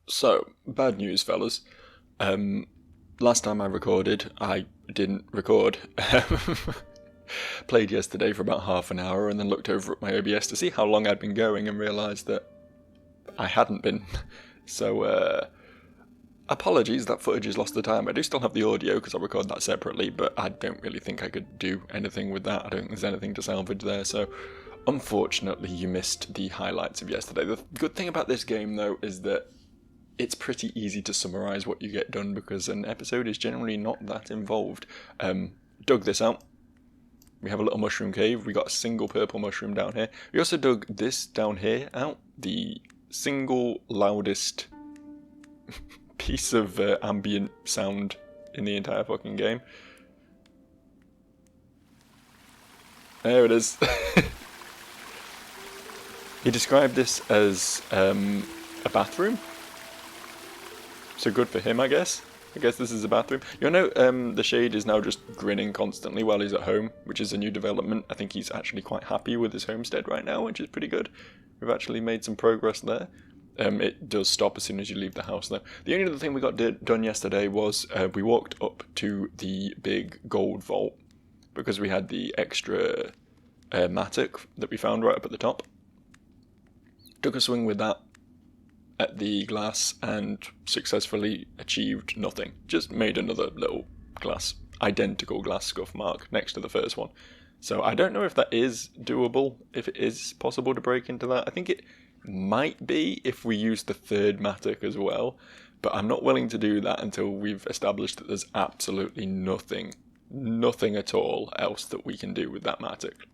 So, bad news, fellas. Last time I recorded, I didn't record. Played yesterday for about half an hour and then looked over at my OBS to see how long I'd been going and realised that I hadn't been. So, apologies, that footage is lost to time. I do still have the audio because I record that separately, but I don't really think I could do anything with that. I don't think there's anything to salvage there, so unfortunately you missed the highlights of yesterday. The good thing about this game, though, is that it's pretty easy to summarise what you get done because an episode is generally not that involved. Dug this out. We have a little mushroom cave. We got a single purple mushroom down here. We also dug this down here out. The single loudest piece of ambient sound in the entire fucking game. There it is. He described this as a bathroom. So good for him, I guess. I guess this is a bathroom. You know, the Shade is now just grinning constantly while he's at home, which is a new development. I think he's actually quite happy with his homestead right now, which is pretty good. We've actually made some progress there. It does stop as soon as you leave the house, though. The only other thing we got done yesterday was we walked up to the big gold vault because we had the extra mattock that we found right up at the top. Took a swing with that at the glass and successfully achieved nothing. Just made another little identical glass scuff mark next to the first one. So I don't know if that is doable, if it is possible to break into that. I think it might be if we use the third mattock as well, but I'm not willing to do that until we've established that there's absolutely nothing at all else that we can do with that mattock.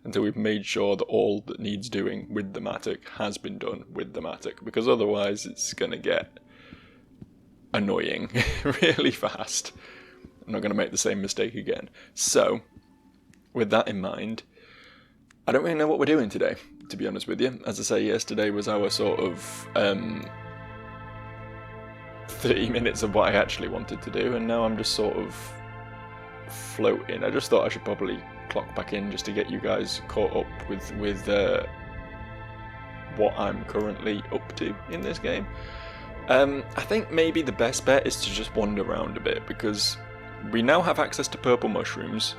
Until we've made sure that all that needs doing with the mattock has been done with the mattock, because otherwise it's going to get annoying really fast. I'm not going to make the same mistake again. So, with that in mind, I don't really know what we're doing today, to be honest with you. As I say, yesterday was our sort of 30 minutes of what I actually wanted to do, and now I'm just sort of floating. I just thought I should probably clock back in just to get you guys caught up with what I'm currently up to in this game. I think maybe the best bet is to just wander around a bit, because we now have access to purple mushrooms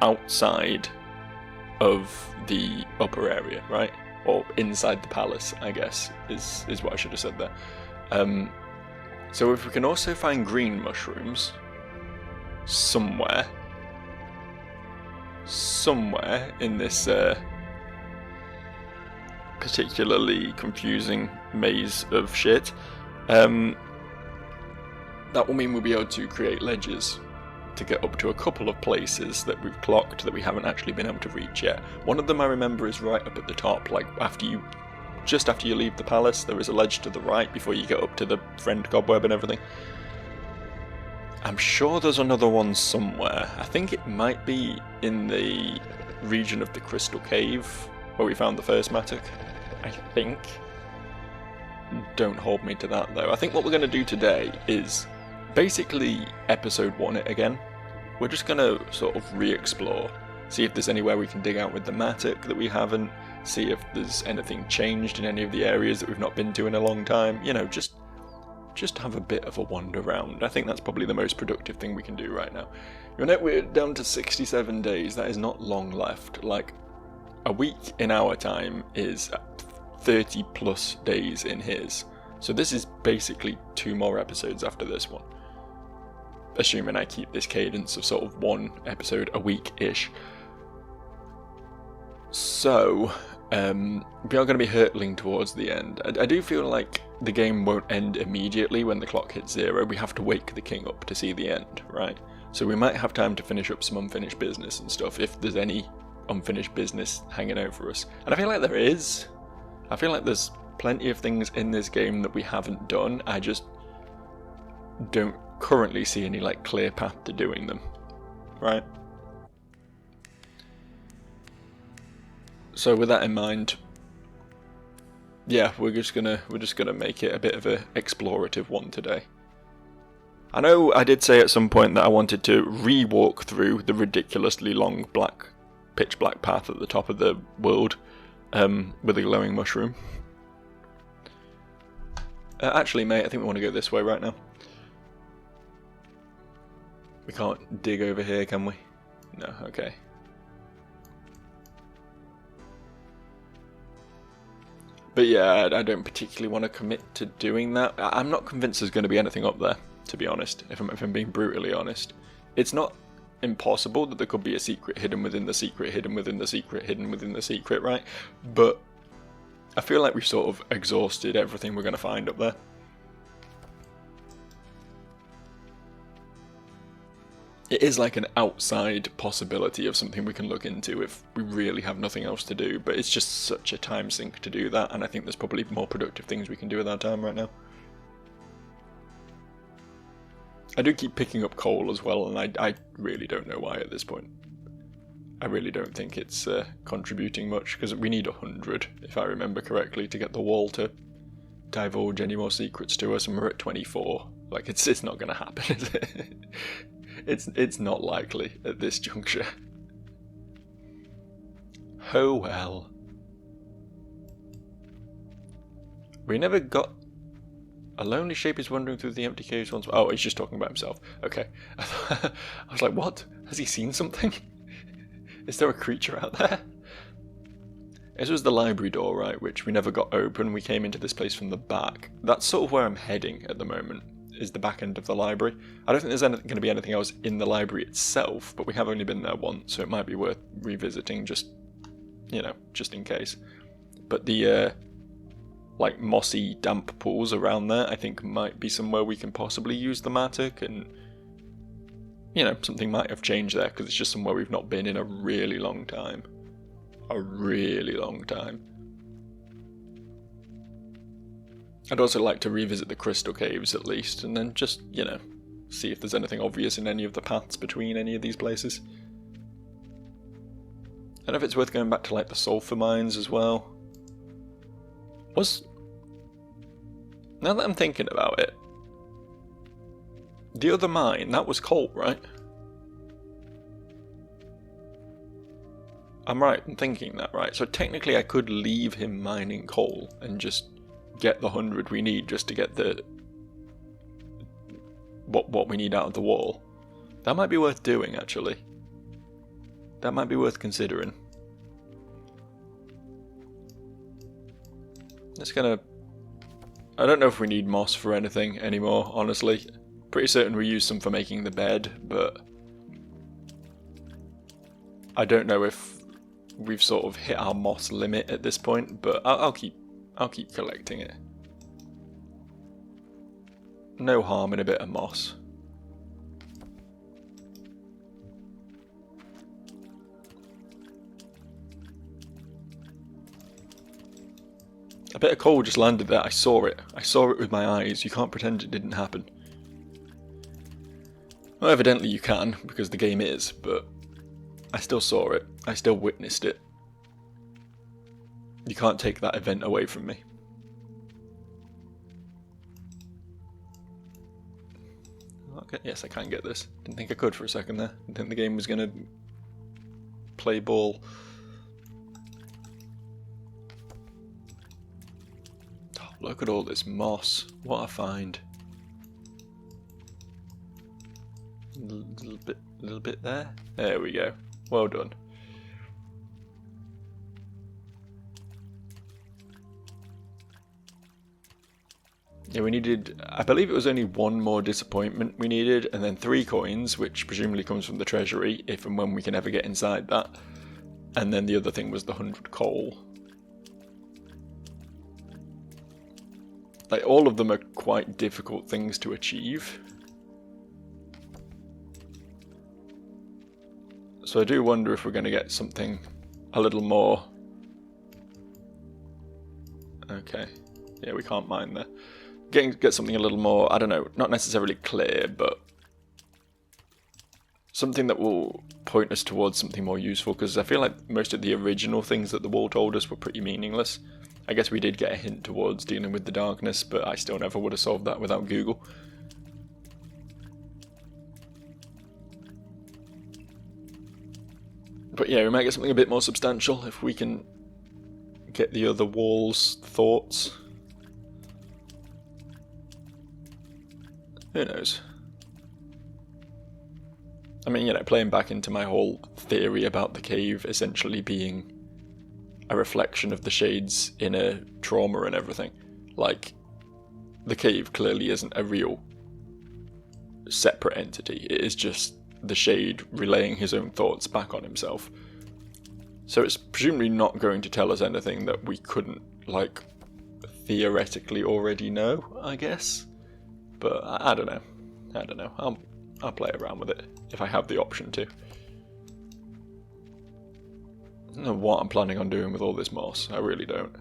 outside of the upper area, right? Or inside the palace, I guess, is what I should have said there. So if we can also find green mushrooms somewhere in this particularly confusing maze of shit, that will mean we'll be able to create ledges to get up to a couple of places that we've clocked that we haven't actually been able to reach yet. One of them I remember is right up at the top, just after you leave the palace. There is a ledge to the right before you get up to the friend cobweb and everything. I'm sure there's another one somewhere. I think it might be in the region of the Crystal Cave where we found the first mattock. I think. Don't hold me to that though. I think what we're going to do today is basically episode 1 it again. We're just going to sort of re-explore. See if there's anywhere we can dig out with the mattock that we haven't. See if there's anything changed in any of the areas that we've not been to in a long time. You know, just have a bit of a wander around. I think that's probably the most productive thing we can do right now. We're down to 67 days. That is not long left. Like, a week in our time is 30 plus days in his. So this is basically 2 more episodes after this one. Assuming I keep this cadence of sort of 1 episode a week-ish. So, we are going to be hurtling towards the end. I do feel like the game won't end immediately when the clock hits 0. We have to wake the king up to see the end, right? So we might have time to finish up some unfinished business and stuff, if there's any unfinished business hanging out for us. And I feel like there is. I feel like there's plenty of things in this game that we haven't done. I just don't currently see any clear path to doing them, right? So with that in mind, yeah, we're just gonna make it a bit of a explorative one today. I know I did say at some point that I wanted to re-walk through the ridiculously long pitch black path at the top of the world with a glowing mushroom. Actually, mate, I think we want to go this way right now. We can't dig over here, can we? No, okay. But yeah, I don't particularly want to commit to doing that. I'm not convinced there's going to be anything up there, to be honest, if I'm being brutally honest. It's not impossible that there could be a secret hidden within the secret, hidden within the secret, hidden within the secret, right? But I feel like we've sort of exhausted everything we're going to find up there. It is like an outside possibility of something we can look into if we really have nothing else to do, but it's just such a time sink to do that, and I think there's probably more productive things we can do with our time right now. I do keep picking up coal as well, and I really don't know why at this point. I really don't think it's contributing much, because we need 100, if I remember correctly, to get the wall to divulge any more secrets to us, and we're at 24. Like, it's not going to happen, is it? It's not likely at this juncture. Oh well. We never got... A lonely shape is wandering through the empty caves once... Oh, he's just talking about himself. Okay. I was like, what? Has he seen something? Is there a creature out there? This was the library door, right, which we never got open. We came into this place from the back. That's sort of where I'm heading at the moment, is the back end of the library. I don't think there's going to be anything else in the library itself, but we have only been there once, so it might be worth revisiting just, you know, just in case. But the, like, mossy, damp pools around there, I think might be somewhere we can possibly use the Matic, and, you know, something might have changed there, because it's just somewhere we've not been in a really long time. A really long time. I'd also like to revisit the Crystal Caves at least, and then just, you know, see if there's anything obvious in any of the paths between any of these places. I don't know if it's worth going back to, like, the sulfur mines as well. Now that I'm thinking about it, the other mine, that was coal, right? I'm right in thinking that, right? So technically I could leave him mining coal and just get the 100 we need just to get the what we need out of the wall. That might be worth doing, actually. That might be worth considering. It's gonna... I don't know if we need moss for anything anymore, honestly. Pretty certain we use some for making the bed, but I don't know if we've sort of hit our moss limit at this point, but I'll keep collecting it. No harm in a bit of moss. A bit of coal just landed there. I saw it. I saw it with my eyes. You can't pretend it didn't happen. Well, evidently you can, because the game is, but I still saw it. I still witnessed it. You can't take that event away from me. Okay, yes, I can get this. Didn't think I could for a second there. Didn't think the game was going to play ball. Oh, look at all this moss. What a find. Little bit there. There we go. Well done. Yeah, we needed, I believe it was only one more disappointment we needed, and then 3 coins, which presumably comes from the treasury, if and when we can ever get inside that. And then the other thing was the 100 coal. Like, all of them are quite difficult things to achieve. So I do wonder if we're going to get something a little more... Okay. Yeah, we can't mine there. Get something a little more, I don't know, not necessarily clear, but something that will point us towards something more useful, because I feel like most of the original things that the wall told us were pretty meaningless. I guess we did get a hint towards dealing with the darkness, but I still never would have solved that without Google. But yeah, we might get something a bit more substantial if we can get the other wall's thoughts. Who knows? I mean, playing back into my whole theory about the cave essentially being a reflection of the Shade's inner trauma and everything. Like, the cave clearly isn't a real separate entity. It is just the Shade relaying his own thoughts back on himself. So it's presumably not going to tell us anything that we couldn't, like, theoretically already know, I guess. But I don't know. I'll play around with it if I have the option to. I don't know what I'm planning on doing with all this moss. I really don't.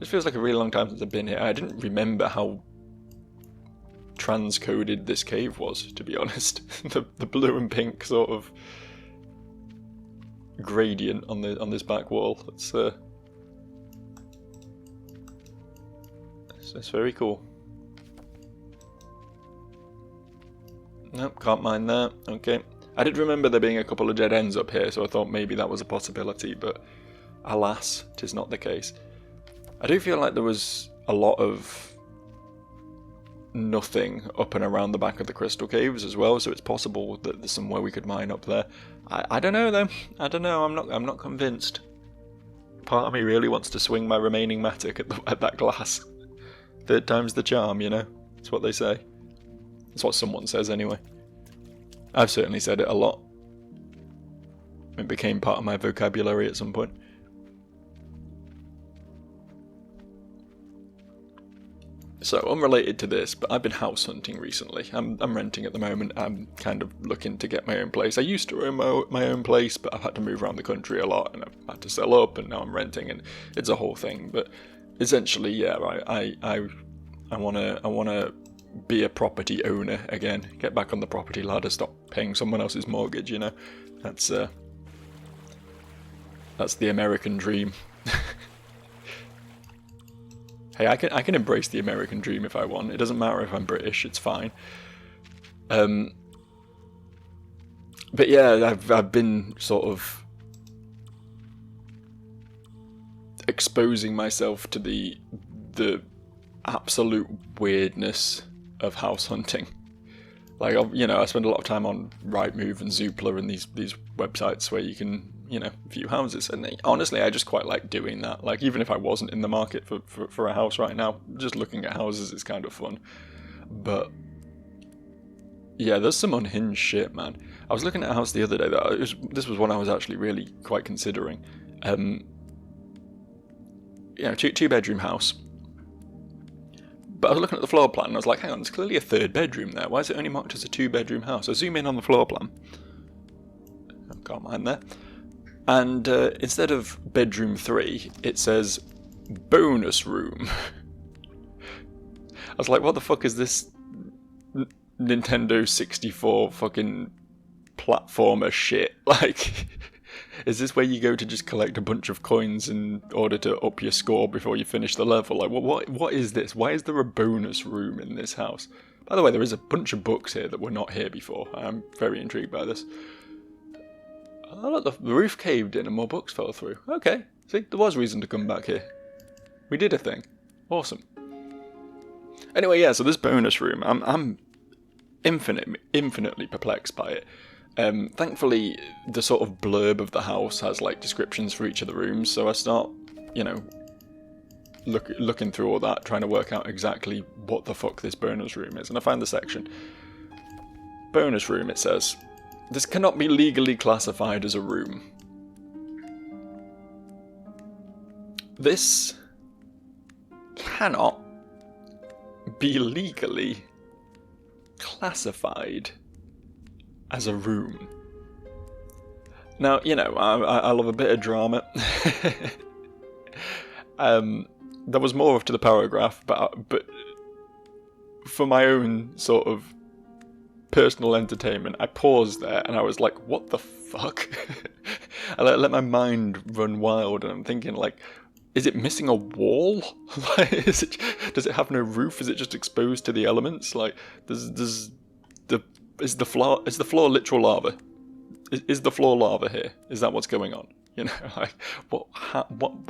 It feels like a really long time since I've been here. I didn't remember how transcoded this cave was, to be honest. the blue and pink sort of gradient on this back wall. It's very cool. Nope, can't mind that. Okay. I did remember there being a couple of dead ends up here, so I thought maybe that was a possibility, but alas, 'tis not the case. I do feel like there was a lot of nothing up and around the back of the crystal caves as well, so it's possible that there's somewhere we could mine up there. I don't know though. I don't know. I'm not convinced. Part of me really wants to swing my remaining Matic at that glass. Third time's the charm, That's what they say. That's what someone says anyway. I've certainly said it a lot. It became part of my vocabulary at some point. So, unrelated to this, but I've been house hunting recently. I'm renting at the moment. I'm kind of looking to get my own place. I used to own my own place, but I've had to move around the country a lot, and I've had to sell up, and now I'm renting, and it's a whole thing. But essentially, yeah, I wanna be a property owner again. Get back on the property ladder. Stop paying someone else's mortgage. That's the American dream. Hey, I can embrace the American dream if I want. It doesn't matter if I'm British. It's fine. But yeah, I've been sort of exposing myself to the absolute weirdness of house hunting. Like, I spend a lot of time on Rightmove and Zoopla and these websites where you can, view houses. And honestly, I just quite like doing that. Like, even if I wasn't in the market for a house right now, just looking at houses is kind of fun. But yeah, there's some unhinged shit, man. I was looking at a house the other day this was one I was actually really quite considering. Two-bedroom house. But I was looking at the floor plan and I was like, hang on, there's clearly a third bedroom there. Why is it only marked as a 2-bedroom house? I zoom in on the floor plan. I can't mind there. And instead of bedroom 3, it says bonus room. I was like, what the fuck is this Nintendo 64 fucking platformer shit? Like, is this where you go to just collect a bunch of coins in order to up your score before you finish the level? Like, what is this? Why is there a bonus room in this house? By the way, there is a bunch of books here that were not here before. I'm very intrigued by this. Oh, look, the roof caved in and more books fell through. Okay, see, there was reason to come back here. We did a thing. Awesome. Anyway, yeah, so this bonus room, I'm infinitely perplexed by it. Thankfully, the sort of blurb of the house has like descriptions for each of the rooms, so I start, looking through all that, trying to work out exactly what the fuck this bonus room is, and I find the section. Bonus room, it says, this cannot be legally classified as a room. This cannot be legally classified as a room. Now, I love a bit of drama. There was more to the paragraph, but for my own sort of personal entertainment, I paused there and I was like, what the fuck? I let my mind run wild, and I'm thinking, like, is it missing a wall? Does it have no roof? Is it just exposed to the elements? Like, is the floor literal lava? Is the floor lava here? Is that what's going on? Like,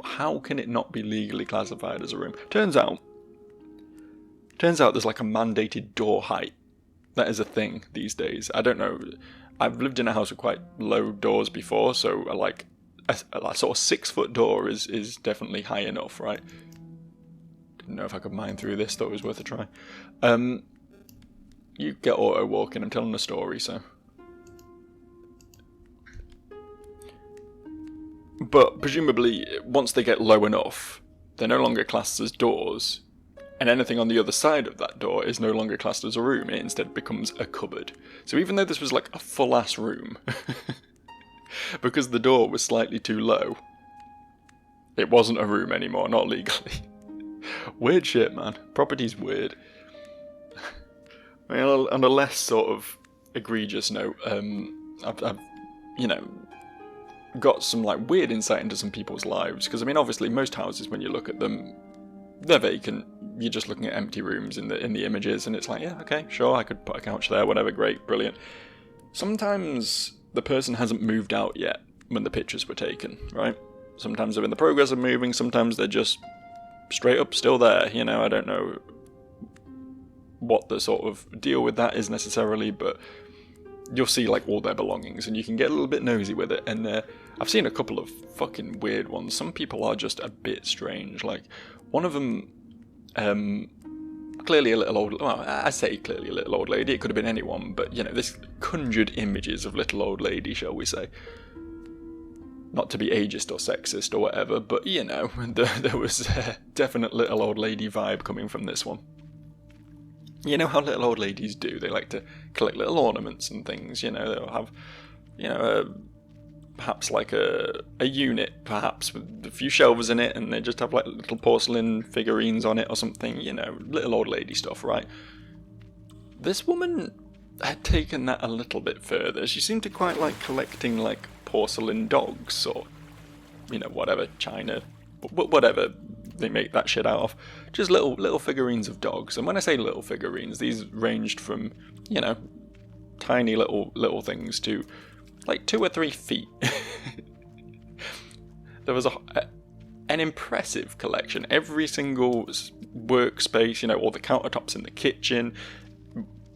how can it not be legally classified as a room? Turns out, Turns out there's like a mandated door height. That is a thing these days. I don't know. I've lived in a house with quite low doors before, so like a sort of 6-foot door is definitely high enough, right? Didn't know if I could mine through this, thought it was worth a try. You get auto walking, I'm telling a story, so. But presumably, once they get low enough, they're no longer classed as doors, and anything on the other side of that door is no longer classed as a room, it instead becomes a cupboard. So even though this was like a full-ass room, because the door was slightly too low, it wasn't a room anymore, not legally. Weird shit, man. Property's weird. Well, on a less sort of egregious note, I've got some like weird insight into some people's lives, because I mean obviously most houses when you look at them, they're vacant. You're just looking at empty rooms in the images, and it's like, yeah, okay, sure, I could put a couch there, whatever, great, brilliant. Sometimes the person hasn't moved out yet when the pictures were taken, right? Sometimes they're in the progress of moving, sometimes they're just straight up still there, you know. I don't know what the sort of deal with that is necessarily, but you'll see like all their belongings and you can get a little bit nosy with it. And I've seen a couple of fucking weird ones. Some people are just a bit strange. Like one of them, clearly a little old, well, I say clearly a little old lady, it could have been anyone, but you know, this conjured images of little old lady, shall we say. Not to be ageist or sexist or whatever, but you know, there was a definite little old lady vibe coming from this one. You know how little old ladies do, they like to collect little ornaments and things, you know, they'll have, you know, perhaps like a unit, perhaps with a few shelves in it, and they just have like little porcelain figurines on it or something, you know, little old lady stuff, right? This woman had taken that a little bit further. She seemed to quite like collecting like porcelain dogs or, you know, whatever, china, whatever they make that shit out of. Just little figurines of dogs. And when I say little figurines, these ranged from, you know, tiny little things to like 2 or 3 feet. There was an impressive collection. Every single workspace, you know, all the countertops in the kitchen,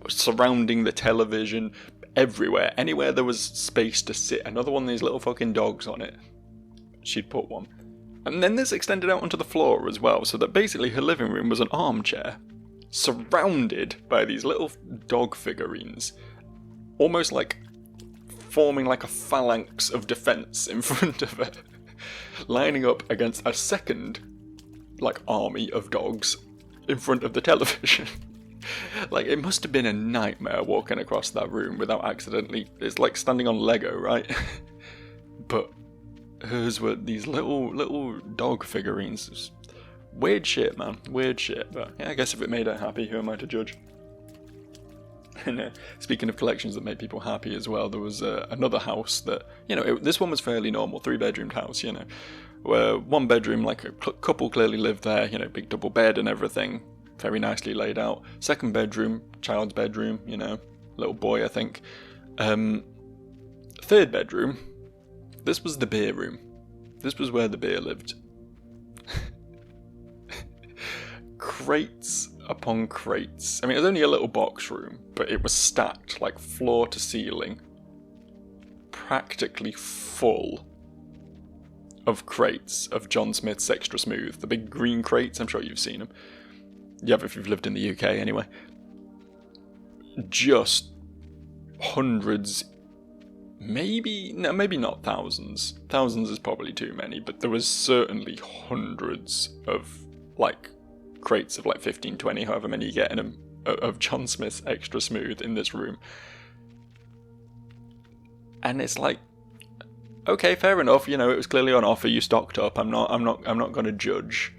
surrounding the television, everywhere. Anywhere there was space to sit another one of these little fucking dogs on it, she'd put one. And then this extended out onto the floor as well, so that basically her living room was an armchair, surrounded by these little dog figurines, almost like forming like a phalanx of defense in front of her, lining up against a second, like, army of dogs in front of the television. Like, it must have been a nightmare walking across that room without accidentally, it's like standing on Lego, right? But hers were these little dog figurines. Weird shit, man. Weird shit. But yeah, I guess if it made her happy, who am I to judge? And speaking of collections that made people happy as well, there was another house that, you know, this one was fairly normal, 3-bedroomed house, you know, where 1 bedroom, like a couple clearly lived there, you know, big double bed and everything, very nicely laid out. 2nd bedroom, child's bedroom, you know, little boy, I think. 3rd bedroom, this was the beer room. This was where the beer lived. Crates upon crates. I mean, it was only a little box room, but it was stacked, like floor to ceiling, practically full of crates of John Smith's Extra Smooth. The big green crates, I'm sure you've seen them. You have if you've lived in the UK anyway. Just hundreds, maybe not thousands. Thousands is probably too many, but there was certainly hundreds of, like, crates of like 15, 20, however many you get in them, of John Smith's Extra Smooth in this room. And it's like, okay, fair enough, you know, it was clearly on offer, you stocked up, I'm not gonna judge.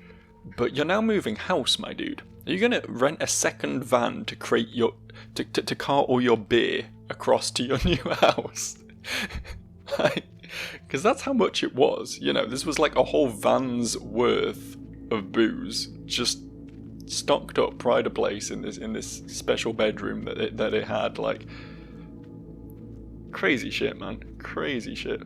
But you're now moving house, my dude. Are you gonna rent a second van to crate your to cart all your beer across to your new house? Because that's how much it was, you know, this was like a whole van's worth of booze just stocked up, pride of place in this special bedroom that it had. Like, crazy shit, man, crazy shit.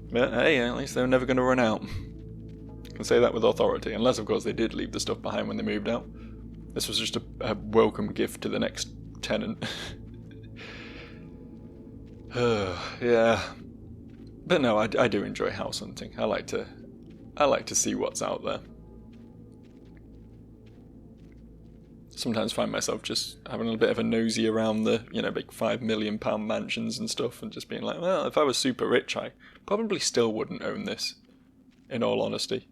But hey, at least they were never going to run out. I can say that with authority, unless of course they did leave the stuff behind when they moved out. This was just a welcome gift to the next tenant. Yeah. But no, I do enjoy house hunting. I like to see what's out there. Sometimes find myself just having a bit of a nosy around the, big £5 million mansions and stuff, and just being like, well, if I was super rich, I probably still wouldn't own this, in all honesty.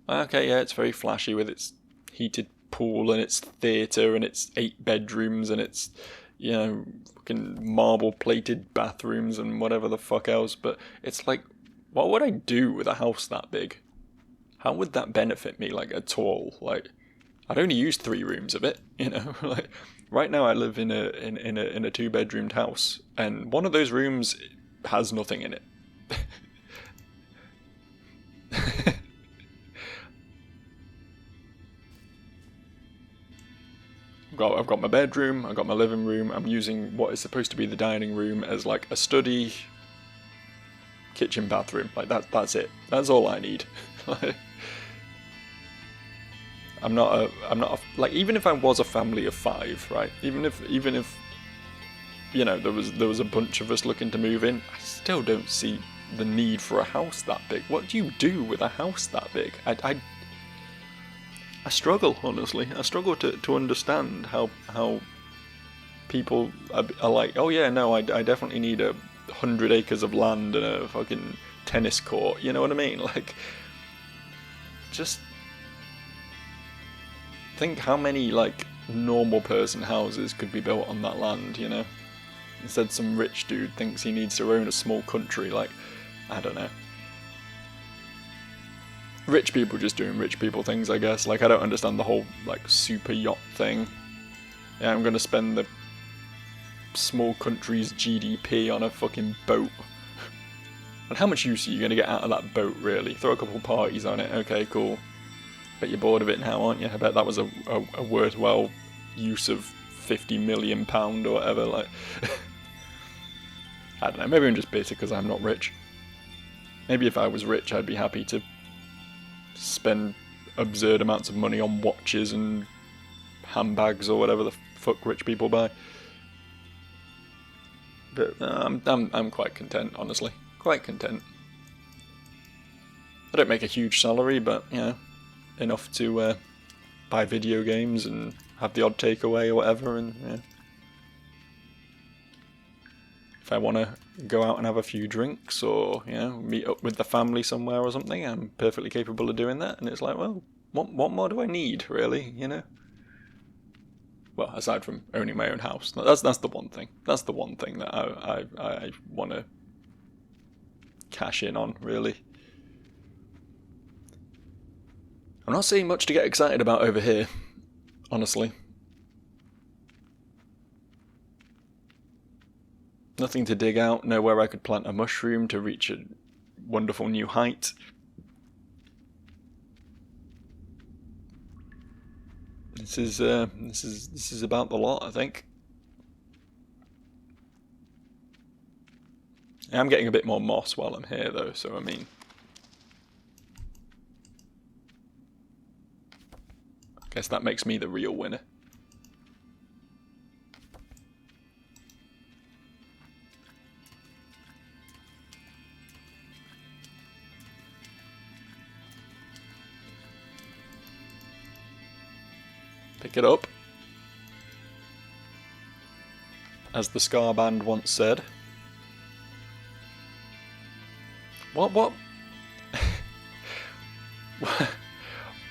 Okay, yeah, it's very flashy with its heated pool and its theatre and its 8 bedrooms and its, fucking marble-plated bathrooms and whatever the fuck else, but it's like, what would I do with a house that big? How would that benefit me, at all? I'd only use 3 rooms of it, right now I live in a 2-bedroomed house, and one of those rooms has nothing in it. I've got my bedroom, I've got my living room, I'm using what is supposed to be the dining room as a study, kitchen, bathroom, that's it. That's all I need. I'm not even if I was a family of 5, right? Even if there was a bunch of us looking to move in, I still don't see the need for a house that big. What do you do with a house that big? I struggle, honestly. I struggle to understand how people are like, oh yeah, no, I definitely need 100 acres of land and a fucking tennis court. You know what I mean? Just think how many normal person houses could be built on that land. Instead, some rich dude thinks he needs to own a small country. I don't know. Rich people just doing rich people things, I guess. I don't understand the whole, super yacht thing. Yeah, I'm gonna spend the small country's GDP on a fucking boat. And how much use are you gonna get out of that boat, really? Throw a couple parties on it, okay, cool. Bet you're bored of it now, aren't you? I bet that was a worthwhile use of £50 million or whatever, I don't know, maybe I'm just bitter because I'm not rich. Maybe if I was rich, I'd be happy to spend absurd amounts of money on watches and handbags or whatever the fuck rich people buy. But I'm quite content, honestly. Quite content. I don't make a huge salary, but enough to buy video games and have the odd takeaway or whatever, and if I want to go out and have a few drinks or meet up with the family somewhere or something, I'm perfectly capable of doing that. And it's well, what more do I need, really? Well, aside from owning my own house, that's the one thing. That's the one thing that I want to cash in on, really. I'm not seeing much to get excited about over here, honestly. Nothing to dig out, nowhere I could plant a mushroom to reach a wonderful new height. This is about the lot, I think. I'm getting a bit more moss while I'm here, though, so I mean, I guess that makes me the real winner. Pick it up. As the Ska Band once said. What?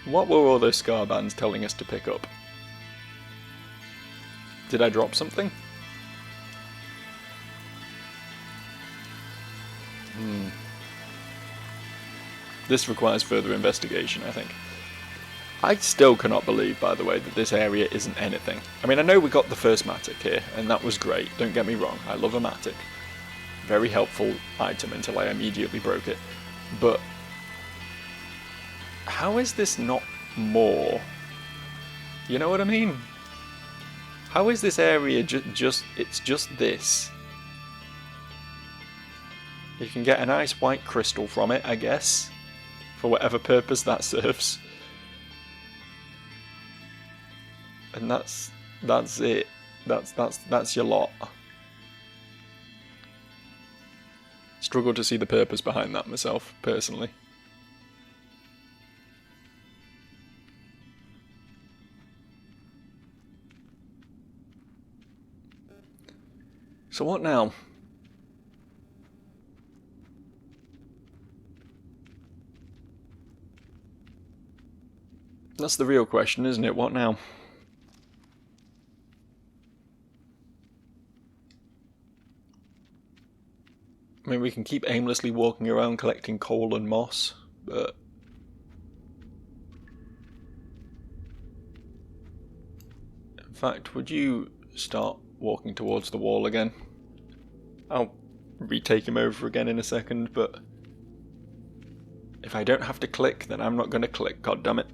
What were all those Ska Bands telling us to pick up? Did I drop something? This requires further investigation, I think. I still cannot believe, by the way, that this area isn't anything. I mean, I know we got the first Matic here, and that was great, don't get me wrong, I love a Matic. Very helpful item until I immediately broke it. But how is this not more? You know what I mean? How is this area it's just this? You can get a nice white crystal from it, I guess, for whatever purpose that serves. And that's it. That's your lot. Struggle to see the purpose behind that myself, personally. So what now? That's the real question, isn't it? What now? I mean, we can keep aimlessly walking around collecting coal and moss, but... In fact, would you start walking towards the wall again? I'll retake him over again in a second, but... If I don't have to click, then I'm not going to click, goddammit.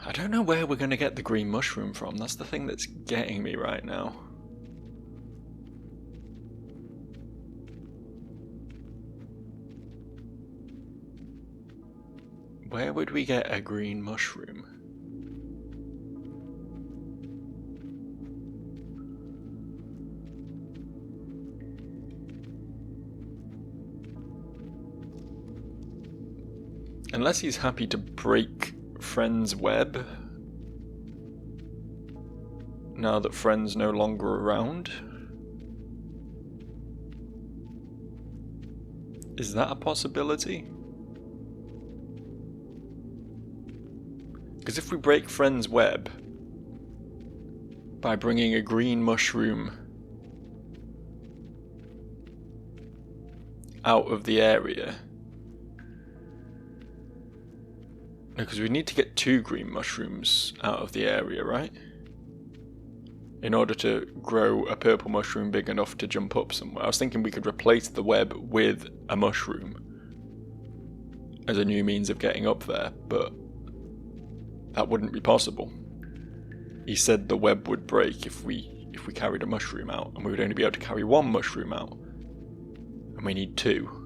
I don't know where we're going to get the green mushroom from, that's the thing that's getting me right now. Where would we get a green mushroom? Unless he's happy to break Friend's web, now that Friend's no longer around. Is that a possibility? Because if we break Friend's web by bringing a green mushroom out of the area, because we need to get 2 green mushrooms out of the area, right? In order to grow a purple mushroom big enough to jump up somewhere. I was thinking we could replace the web with a mushroom as a new means of getting up there, but that wouldn't be possible. He said the web would break if we carried a mushroom out, and we would only be able to carry 1 mushroom out. And we need 2.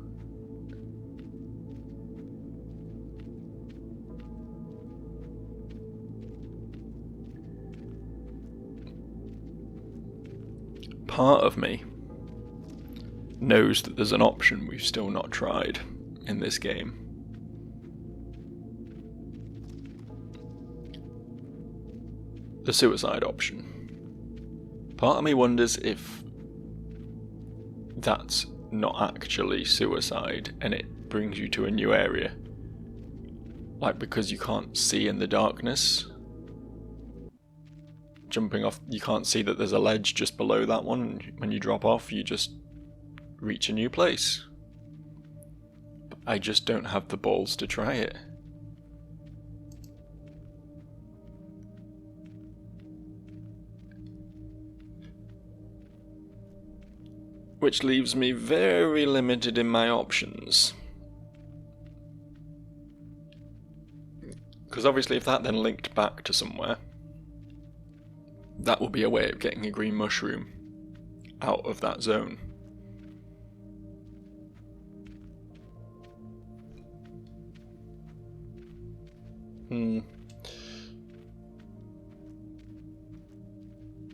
Part of me knows that there's an option we've still not tried in this game. The suicide option. Part of me wonders if that's not actually suicide and it brings you to a new area. Like because you can't see in the darkness. Jumping off, you can't see that there's a ledge just below that one, and when you drop off you just reach a new place. But I just don't have the balls to try it. Which leaves me very limited in my options. Because obviously if that then linked back to somewhere, that will be a way of getting a green mushroom out of that zone.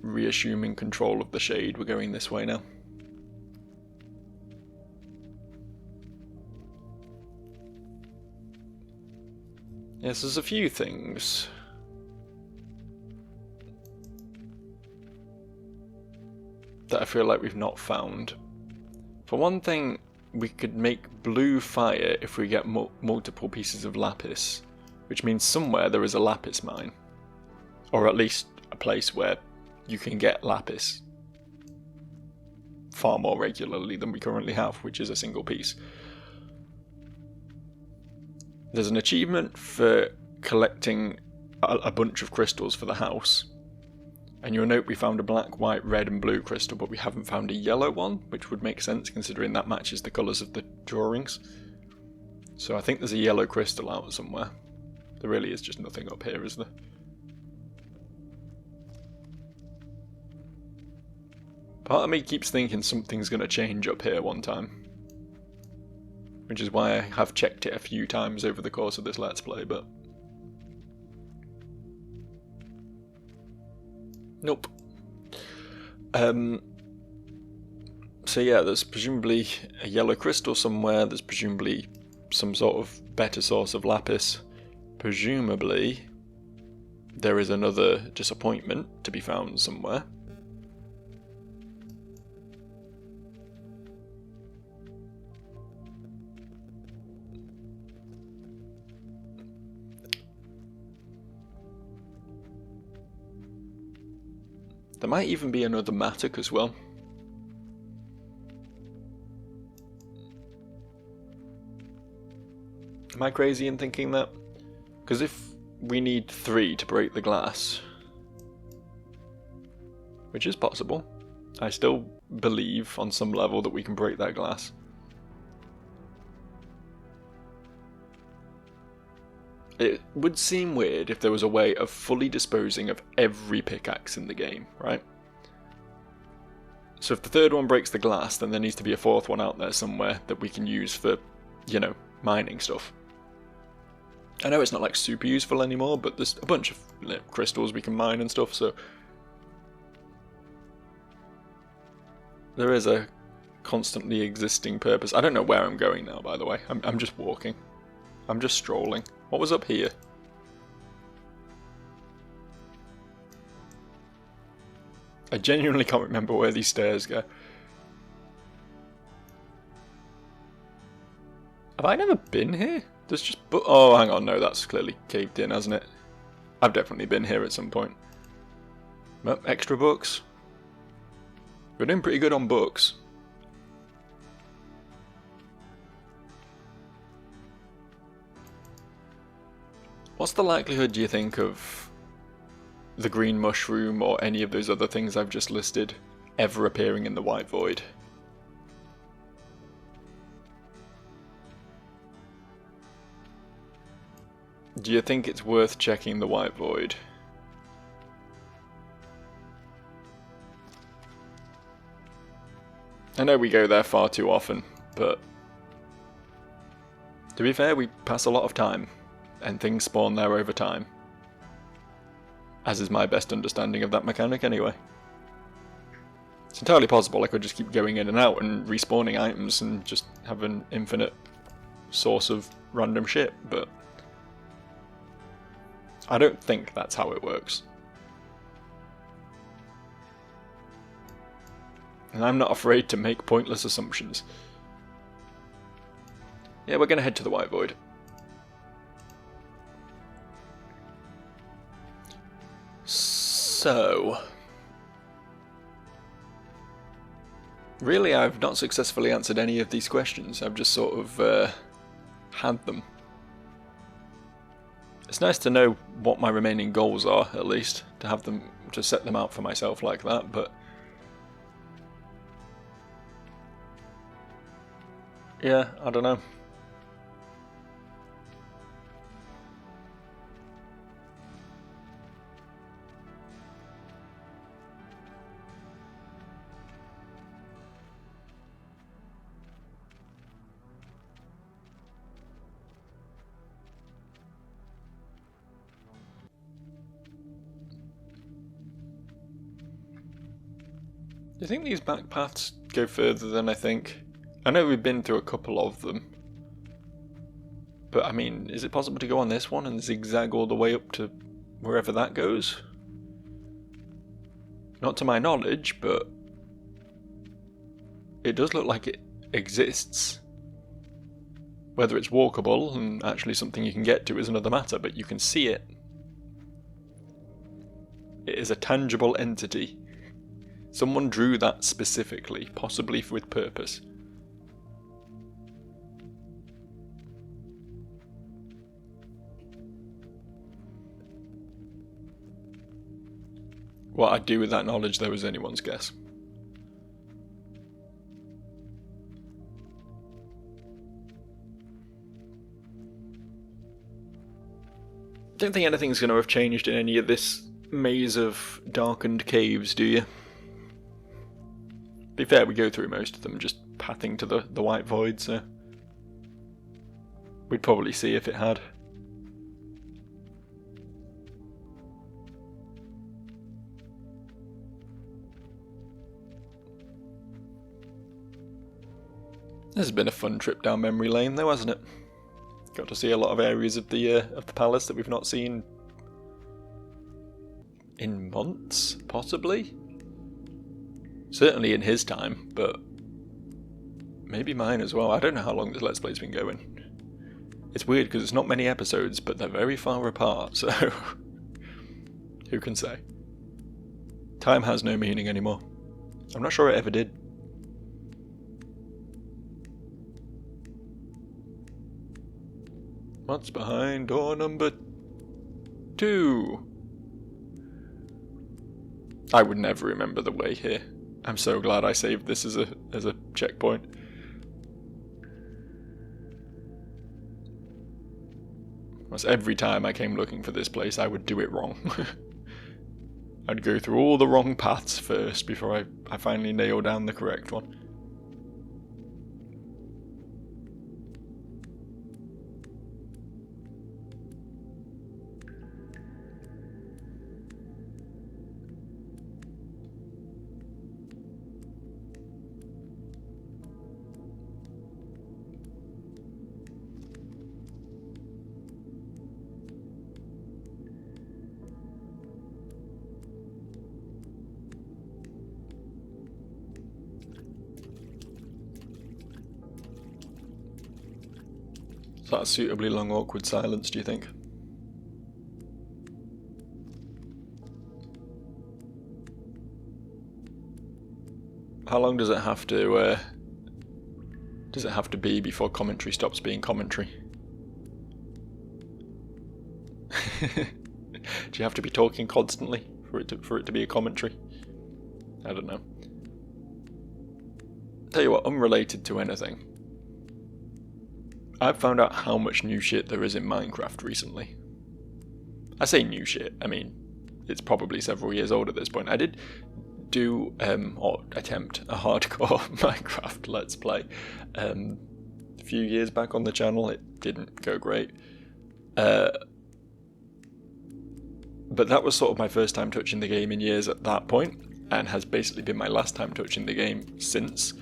Reassuming control of the shade, we're going this way now. Yes, there's a few things. That I feel like we've not found. For one thing, we could make blue fire if we get multiple pieces of lapis, which means somewhere there is a lapis mine. Or at least a place where you can get lapis far more regularly than we currently have, which is a single piece. There's an achievement for collecting a bunch of crystals for the house. And you'll note we found a black, white, red and blue crystal, but we haven't found a yellow one, which would make sense considering that matches the colours of the drawings. So I think there's a yellow crystal out somewhere. There really is just nothing up here, is there? Part of me keeps thinking something's going to change up here one time. Which is why I have checked it a few times over the course of this Let's Play, but... Nope. So yeah, there's presumably a yellow crystal somewhere. There's presumably some sort of better source of lapis. Presumably, there is another disappointment to be found somewhere. There might even be another mattock as well. Am I crazy in thinking that? Because if we need 3 to break the glass, which is possible, I still believe on some level that we can break that glass. It would seem weird if there was a way of fully disposing of every pickaxe in the game, right? So if the third one breaks the glass, then there needs to be a fourth one out there somewhere that we can use for, you know, mining stuff. I know it's not like super useful anymore, but there's a bunch of crystals we can mine and stuff, so there is a constantly existing purpose. I don't know where I'm going now, by the way. I'm just walking. I'm just strolling. What was up here? I genuinely can't remember where these stairs go. Have I never been here? There's just... oh, hang on, no, that's clearly caved in, hasn't it? I've definitely been here at some point. Well, extra books. We're doing pretty good on books. What's the likelihood, do you think, of the green mushroom or any of those other things I've just listed ever appearing in the White Void? Do you think it's worth checking the White Void? I know we go there far too often, but to be fair, we pass a lot of time, and things spawn there over time. As is my best understanding of that mechanic anyway. It's entirely possible I could just keep going in and out and respawning items and just have an infinite source of random shit, but I don't think that's how it works. And I'm not afraid to make pointless assumptions. Yeah, we're going to head to the White Void. So... really, I've not successfully answered any of these questions. I've just sort of had them. It's nice to know what my remaining goals are, at least, to have them, to set them out for myself like that, but... yeah, I don't know. Do you think these back paths go further than I think? I know we've been through a couple of them. But I mean, is it possible to go on this one and zigzag all the way up to wherever that goes? Not to my knowledge, but it does look like it exists. Whether it's walkable and actually something you can get to is another matter, but you can see it. It is a tangible entity. Someone drew that specifically, possibly with purpose. What I'd do with that knowledge, though, is anyone's guess. Don't think anything's going to have changed in any of this maze of darkened caves, do you? To be fair, we go through most of them just pathing to the White Void, so we'd probably see if it had. This has been a fun trip down memory lane though, hasn't it? Got to see a lot of areas of the palace that we've not seen in months, possibly? Certainly in his time, but maybe mine as well. I don't know how long this Let's Play's been going. It's weird because it's not many episodes, but they're very far apart, so who can say? Time has no meaning anymore. I'm not sure it ever did. What's behind door number 2? I would never remember the way here. I'm so glad I saved this as a checkpoint. Because every time I came looking for this place, I would do it wrong. I'd go through all the wrong paths first before I finally nail down the correct one. Is that a suitably long awkward silence, do you think? How long does it have to be before commentary stops being commentary? Do you have to be talking constantly for it to be a commentary? I don't know. Tell you what, unrelated to anything, I've found out how much new shit there is in Minecraft recently. I say new shit, I mean, it's probably several years old at this point. I did do, or attempt, a hardcore Minecraft Let's Play a few years back on the channel. It didn't go great. But that was sort of my first time touching the game in years at that point, and has basically been my last time touching the game since.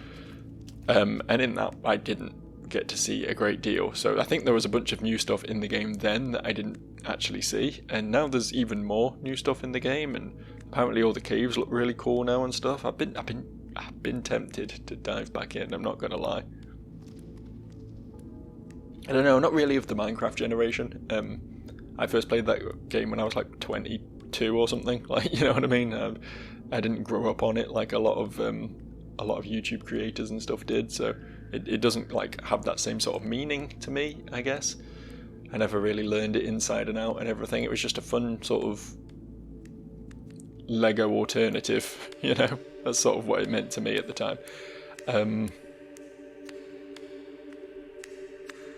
And in that, I didn't get to see a great deal. So I think there was a bunch of new stuff in the game then that I didn't actually see, and now there's even more new stuff in the game, and apparently all the caves look really cool now and stuff. I've been tempted to dive back in, I'm not gonna lie. I don't know, not really of the Minecraft generation. I first played that game when I was like 22 or something, like, you know what I mean? I didn't grow up on it like a lot of YouTube creators and stuff did, so it doesn't like have that same sort of meaning to me, I guess. I never really learned it inside and out and everything. It was just a fun sort of Lego alternative, you know? That's sort of what it meant to me at the time.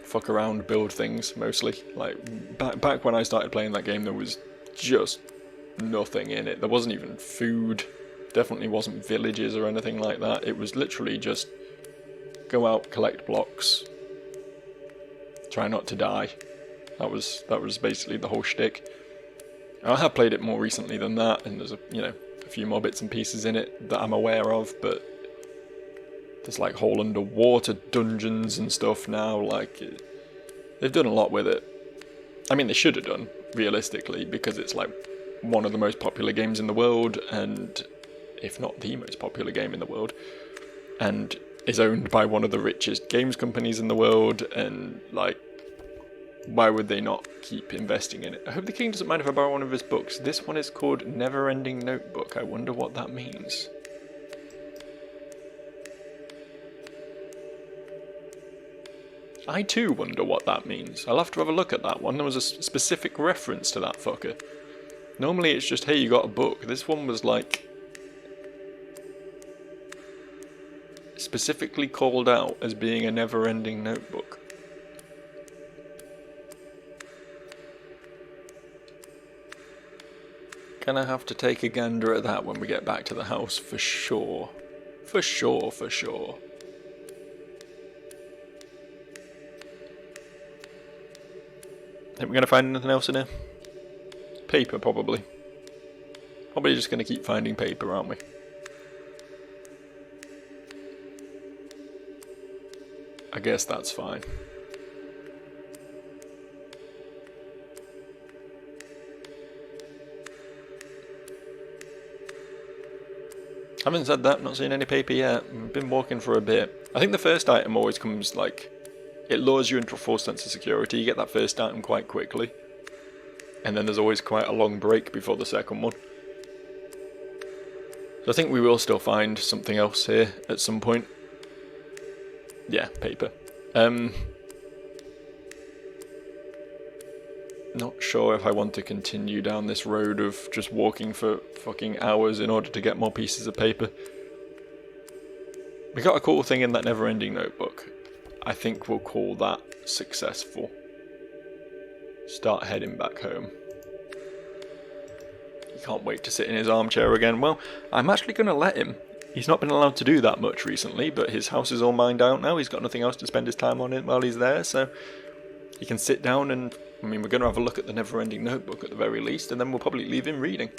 Fuck around, build things, mostly. Like, back when I started playing that game, there was just nothing in it. There wasn't even food. Definitely wasn't villages or anything like that. It was literally just go out, collect blocks, try not to die. That was basically the whole shtick. I have played it more recently than that, and there's a few more bits and pieces in it that I'm aware of, but there's like whole underwater dungeons and stuff now. Like, they've done a lot with it. I mean, they should have done, realistically, because it's like one of the most popular games in the world, and if not the most popular game in the world, and is owned by one of the richest games companies in the world, and like, why would they not keep investing in it? I hope the king doesn't mind if I borrow one of his books. This one is called Never-Ending Notebook. I wonder what that means. I too wonder what that means. I'll have to have a look at that one. There was a specific reference to that fucker. Normally it's just, hey, you got a book. This one was like specifically called out as being a never-ending notebook. Gonna have to take a gander at that when we get back to the house, for sure. For sure, for sure. Think we're gonna find anything else in here? Paper, probably. Probably just gonna keep finding paper, aren't we? I guess that's fine. Having said that, not seen any paper yet. I've been walking for a bit. I think the first item always comes, like, it lures you into a false sense of security. You get that first item quite quickly. And then there's always quite a long break before the second one. So I think we will still find something else here at some point. Yeah, paper. Not sure if I want to continue down this road of just walking for fucking hours in order to get more pieces of paper. We got a cool thing in that never-ending notebook. I think we'll call that successful. Start heading back home. He can't wait to sit in his armchair again. Well, I'm actually going to let him. He's not been allowed to do that much recently, but his house is all mined out now. He's got nothing else to spend his time on it while he's there, so he can sit down and, I mean, we're going to have a look at the never-ending notebook at the very least, and then we'll probably leave him reading,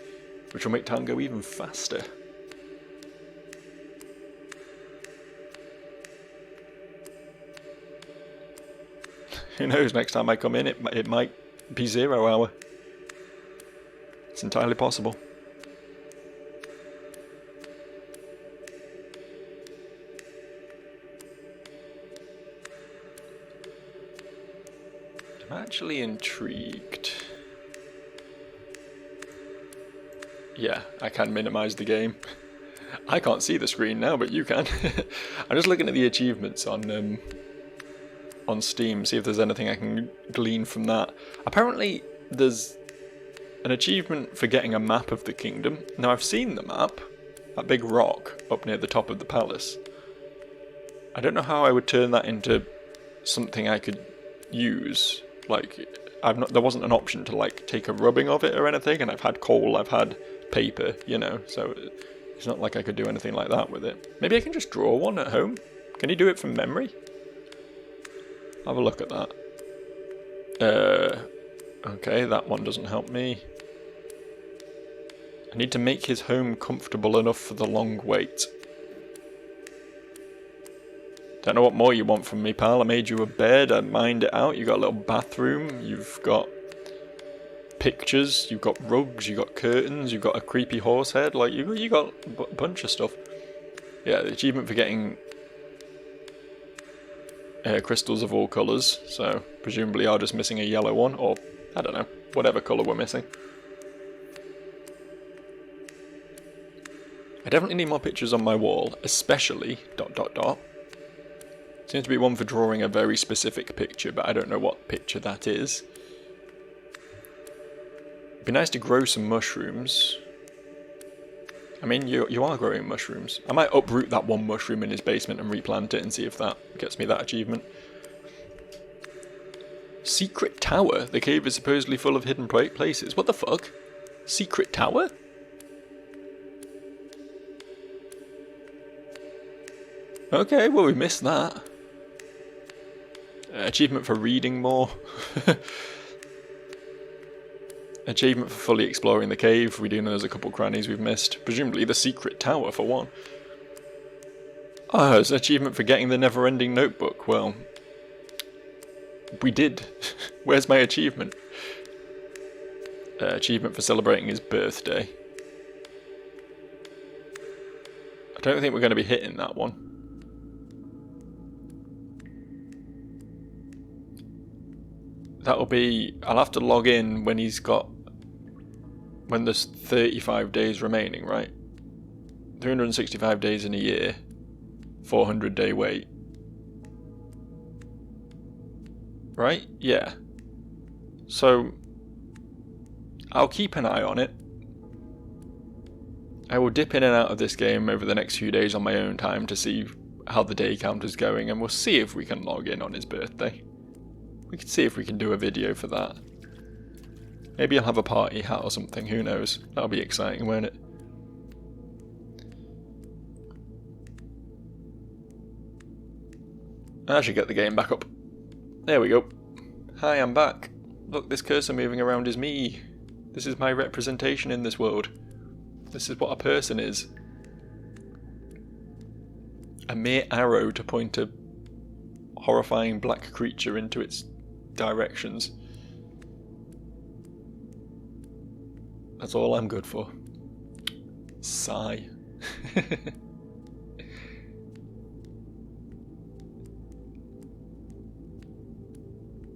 which will make time go even faster. Who knows, next time I come in, it might be 0 hour. It's entirely possible. I'm actually intrigued. Yeah, I can minimize the game. I can't see the screen now, but you can. I'm just looking at the achievements on Steam, see if there's anything I can glean from that. Apparently, there's an achievement for getting a map of the kingdom. Now, I've seen the map, that big rock up near the top of the palace. I don't know how I would turn that into something I could use. Like, there wasn't an option to, like, take a rubbing of it or anything, and I've had coal, I've had paper, you know, so it's not like I could do anything like that with it. Maybe I can just draw one at home? Can you do it from memory? Have a look at that. Okay, that one doesn't help me. I need to make his home comfortable enough for the long wait. Don't know what more you want from me, pal. I made you a bed, I mined it out, you got a little bathroom, you've got pictures, you've got rugs, you've got curtains, you've got a creepy horse head, like, you got a bunch of stuff. Yeah, the achievement for getting crystals of all colours, so presumably are just missing a yellow one, or, I don't know, whatever colour we're missing. I definitely need more pictures on my wall, especially ... Seems to be one for drawing a very specific picture, but I don't know what picture that is. It'd be nice to grow some mushrooms. I mean, you are growing mushrooms. I might uproot that one mushroom in his basement and replant it and see if that gets me that achievement. Secret Tower? The cave is supposedly full of hidden places. What the fuck? Secret Tower? Okay, well we missed that. Achievement for reading more. Achievement for fully exploring the cave. We do know there's a couple crannies we've missed. Presumably the secret tower for one. Oh, it's an achievement for getting the never-ending notebook. Well, we did. Where's my achievement? Achievement for celebrating his birthday. I don't think we're going to be hitting that one. That'll be... I'll have to log in when he's got... When there's 35 days remaining, right? 365 days in a year. 400 day wait. Right? Yeah. So... I'll keep an eye on it. I will dip in and out of this game over the next few days on my own time to see how the day count is going, and we'll see if we can log in on his birthday. We can see if we can do a video for that. Maybe I'll have a party hat or something, who knows. That'll be exciting, won't it? I should get the game back up. There we go. Hi, I'm back. Look, this cursor moving around is me. This is my representation in this world. This is what a person is. A mere arrow to point a horrifying black creature into its directions. That's all I'm good for. Sigh.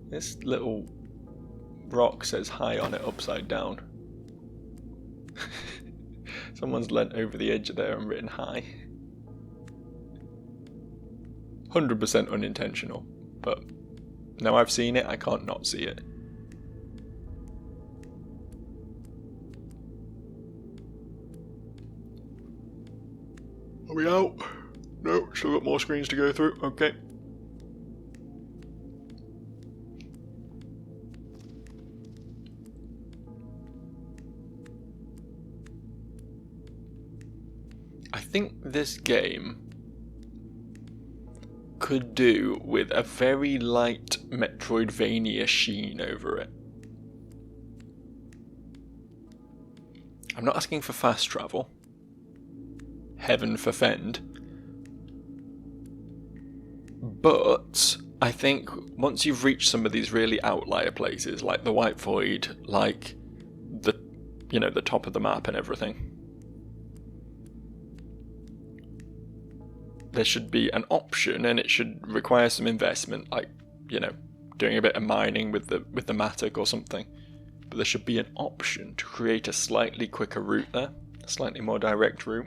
This little rock says hi on it upside down. Someone's leant over the edge of there and written hi. 100% unintentional, but now I've seen it, I can't not see it. Are we out? No, still got more screens to go through. Okay. I think this game could do with a very light Metroidvania sheen over it. I'm not asking for fast travel. Heaven forfend. But I think once you've reached some of these really outlier places, like the White Void, like the, you know, the top of the map and everything, there should be an option, and it should require some investment, like, you know, doing a bit of mining with the Matic or something. But there should be an option to create a slightly quicker route there, a slightly more direct route.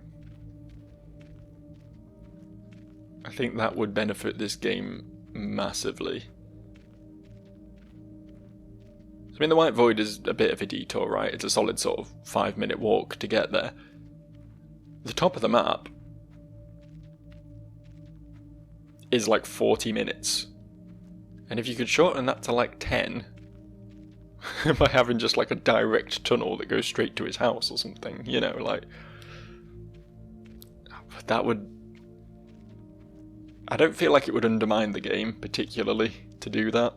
I think that would benefit this game massively. I mean, the White Void is a bit of a detour, right? It's a solid sort of 5-minute walk to get there. The top of the map is like 40 minutes. And if you could shorten that to like 10, by having just like a direct tunnel that goes straight to his house or something, you know, like, that would... I don't feel like it would undermine the game particularly to do that.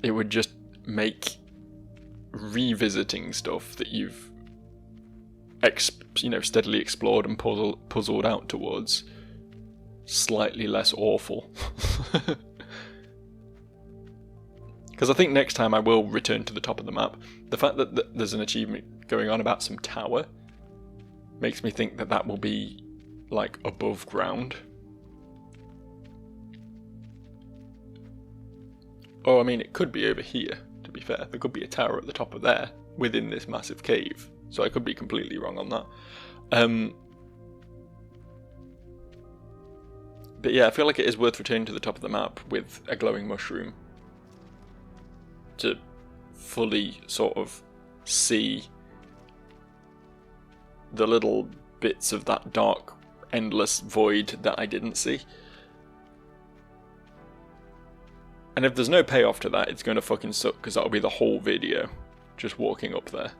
It would just make revisiting stuff that you've steadily explored and puzzled out towards slightly less awful. Because I think next time I will return to the top of the map. The fact that there's an achievement going on about some tower makes me think that that will be like above ground. Oh, I mean, it could be over here, to be fair. There could be a tower at the top of there, within this massive cave. So I could be completely wrong on that. But yeah, I feel like it is worth returning to the top of the map with a glowing mushroom to fully sort of see the little bits of that dark, endless void that I didn't see. And if there's no payoff to that, it's going to fucking suck, because that'll be the whole video, just walking up there.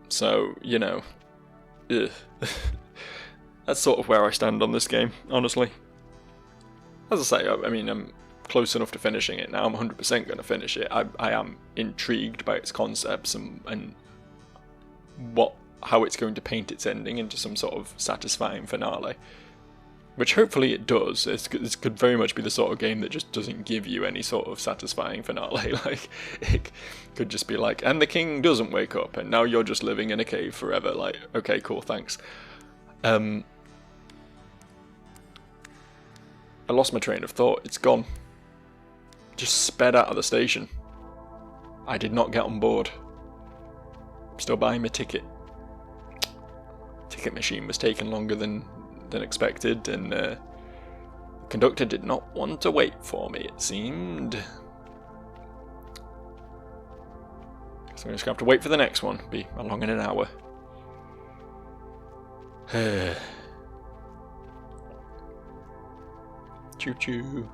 So, you know, ugh. That's sort of where I stand on this game, honestly. As I say, I mean, I'm close enough to finishing it now. I'm 100% going to finish it. I am intrigued by its concepts and how it's going to paint its ending into some sort of satisfying finale. Which hopefully it does. This could very much be the sort of game that just doesn't give you any sort of satisfying finale. Like, it could just be like, and the king doesn't wake up, and now you're just living in a cave forever. Like, okay, cool, thanks. I lost my train of thought. It's gone. Just sped out of the station. I did not get on board. I'm still buying my ticket. Ticket machine was taking longer than expected, and the conductor did not want to wait for me, it seemed. So I'm just gonna have to wait for the next one. Be along in an hour. Choo choo.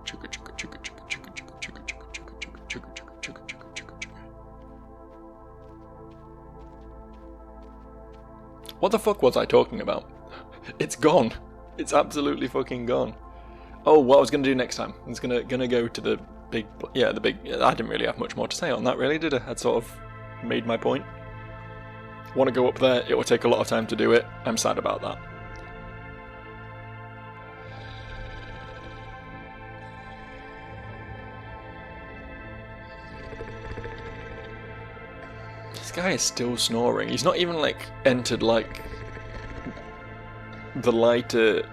Chugga chugga chugga chugga chugga chugga chugga chugga chugga chugga chugga chugga chugga chugga chugga. What the fuck was I talking about? It's gone. It's absolutely fucking gone. Oh, what I was gonna do next time? I was gonna go to the big. I didn't really have much more to say on that, really, did I? I'd sort of made my point. Want to go up there, it will take a lot of time to do it. I'm sad about that. This guy is still snoring. He's not even like entered like the lighter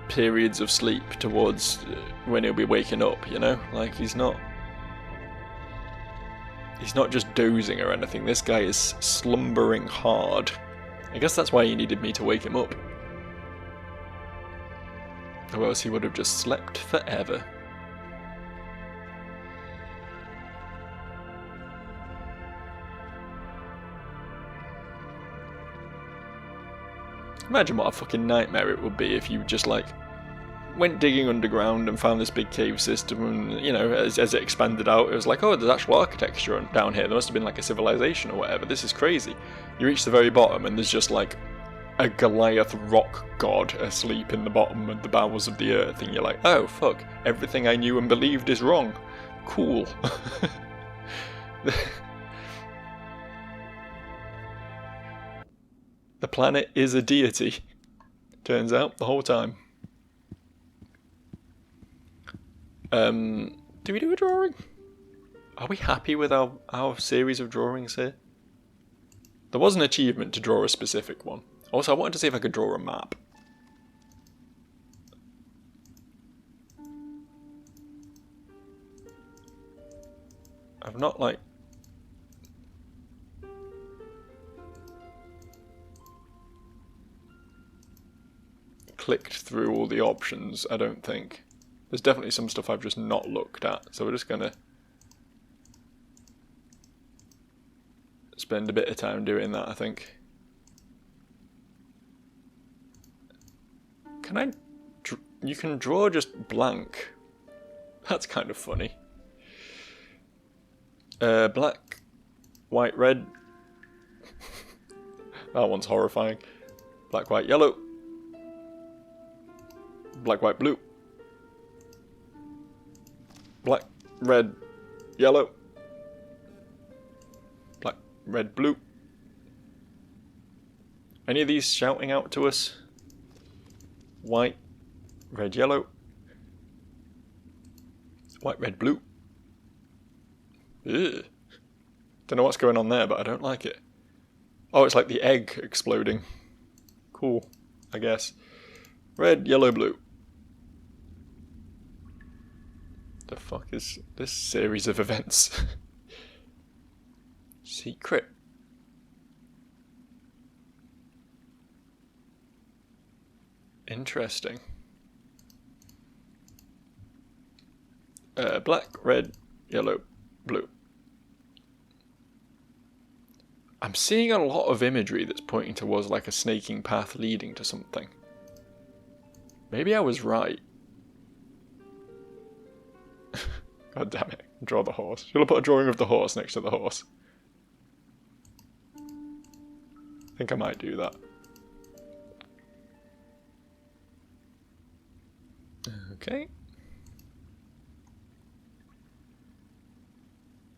periods of sleep towards when he'll be waking up, you know? Like he's not just dozing or anything. This guy is slumbering hard. I guess that's why he needed me to wake him up. Or else he would have just slept forever. Imagine what a fucking nightmare it would be if you just like went digging underground and found this big cave system, and you know, as it expanded out, it was like, oh, there's actual architecture down here. There must have been like a civilization or whatever. This is crazy. You reach the very bottom and there's just like a Goliath rock god asleep in the bottom of the bowels of the earth, and you're like, oh fuck, everything I knew and believed is wrong. Cool. The planet is a deity. Turns out, the whole time. Do we do a drawing? Are we happy with our series of drawings here? There was an achievement to draw a specific one. Also, I wanted to see if I could draw a map. I've not, like... clicked through all the options, I don't think. There's definitely some stuff I've just not looked at, so we're just gonna spend a bit of time doing that, I think. Can I... you can draw just blank. That's kind of funny. Black, white, red. That one's horrifying. Black, white, yellow. Black, white, blue. Black, red, yellow. Black, red, blue. Any of these shouting out to us? White, red, yellow. White, red, blue. Ugh. Don't know what's going on there, but I don't like it. Oh, it's like the egg exploding. Cool, I guess. Red, yellow, blue. The fuck is this series of events? Secret. Interesting. Black, red, yellow, blue. I'm seeing a lot of imagery that's pointing towards like a snaking path leading to something. Maybe I was right. God damn it. Draw the horse. Should I put a drawing of the horse next to the horse? I think I might do that. Okay.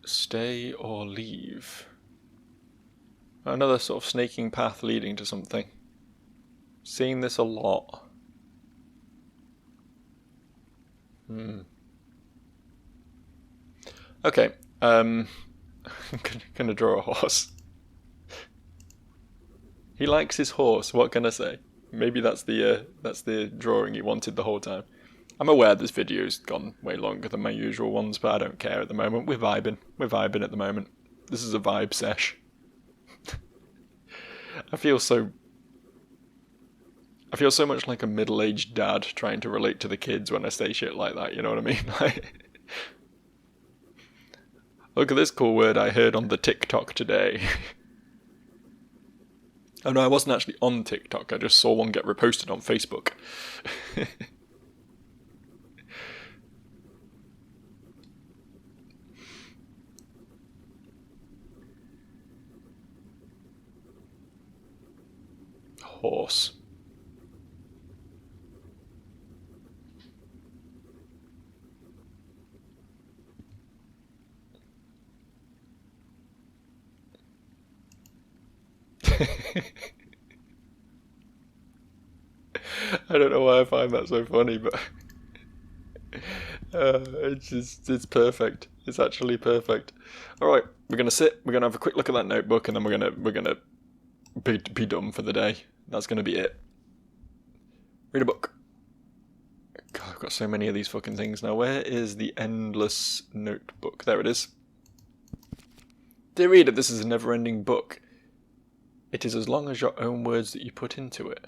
Stay or leave. Another sort of snaking path leading to something. Seeing this a lot. Okay, I'm gonna draw a horse. He likes his horse, what can I say? Maybe that's the drawing he wanted the whole time. I'm aware this video's gone way longer than my usual ones, but I don't care at the moment. We're vibing at the moment. This is a vibe sesh. I feel so much like a middle-aged dad trying to relate to the kids when I say shit like that, you know what I mean? Like, look at this cool word I heard on the TikTok today. Oh no, I wasn't actually on TikTok, I just saw one get reposted on Facebook. Horse. I don't know why I find that so funny, but it's perfect. It's actually perfect. All right, we're gonna sit. We're gonna have a quick look at that notebook, and then we're gonna be done for the day. That's gonna be it. Read a book. God, I've got so many of these fucking things now. Where is the endless notebook? There it is. Dear reader, this is a never-ending book. It is as long as your own words that you put into it.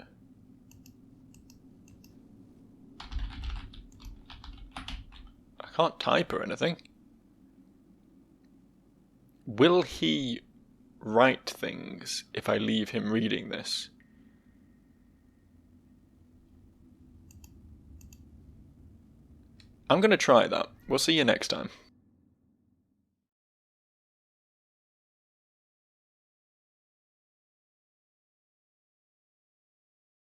I can't type or anything. Will he write things if I leave him reading this? I'm going to try that. We'll see you next time.